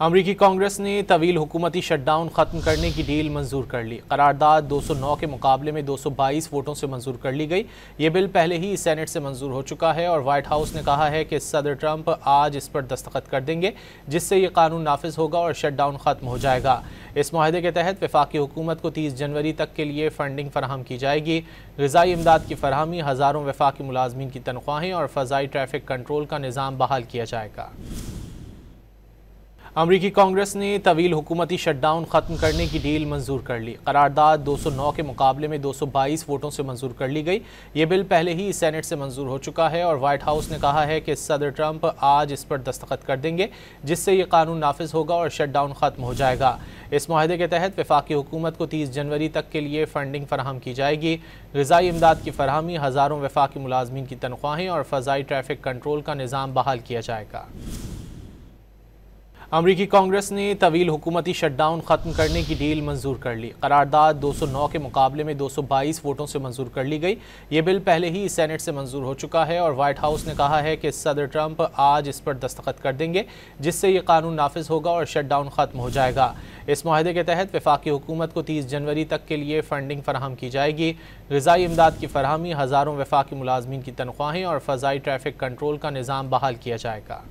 अमरीकी कांग्रेस ने तवील हुकूमती शटडाउन ख़त्म करने की डील मंजूर कर ली। करारदाद 209 के मुकाबले में 222 वोटों से मंजूर कर ली गई। ये बिल पहले ही सेनेट से मंजूर हो चुका है और वाइट हाउस ने कहा है कि सदर ट्रंप आज इस पर दस्तखत कर देंगे, जिससे ये कानून नाफिज होगा और शटडाउन ख़त्म हो जाएगा। इस माहदे के तहत वफाकी हुकूमत को 30 जनवरी तक के लिए फंडिंग फराहम की जाएगी। ग़िज़ाई इमदाद की फरहमी, हज़ारों वफाकी मुलाजमीन की तनख्वाहें और फ़ज़ाई ट्रैफिक कंट्रोल का निज़ाम बहाल किया जाएगा। अमरीकी कांग्रेस ने तवील हुकूमती शटडाउन ख़त्म करने की डील मंजूर कर ली। करारदाद 209 के मुकाबले में 222 वोटों से मंजूर कर ली गई। ये बिल पहले ही सेनेट से मंजूर हो चुका है और वाइट हाउस ने कहा है कि सदर ट्रंप आज इस पर दस्तखत कर देंगे, जिससे ये कानून नाफिज होगा और शटडाउन ख़त्म हो जाएगा। इस माहदे के तहत वफाकी हुकूमत को 30 जनवरी तक के लिए फंडिंग फराहम की जाएगी। ग़िज़ाई इमदाद की फरहमी, हज़ारों वफाकी मुलाजमीन की तनख्वाहें और फ़ज़ाई ट्रैफिक कंट्रोल का निज़ाम बहाल किया जाएगा। अमरीकी कांग्रेस ने तवील हुकूमती शटडाउन ख़त्म करने की डील मंजूर कर ली। करारदाद 209 के मुकाबले में 222 वोटों से मंजूर कर ली गई। ये बिल पहले ही सेनेट से मंजूर हो चुका है और वाइट हाउस ने कहा है कि सदर ट्रंप आज इस पर दस्तखत कर देंगे, जिससे ये कानून नाफिज होगा और शटडाउन ख़त्म हो जाएगा। इस माहदे के तहत वफाकी हुकूमत को 30 जनवरी तक के लिए फंडिंग फराहम की जाएगी। ग़िज़ाई इमदाद की फरहमी, हज़ारों वफाकी मुलाजमीन की तनख्वाहें और फ़ज़ाई ट्रैफिक कंट्रोल का निज़ाम बहाल किया जाएगा।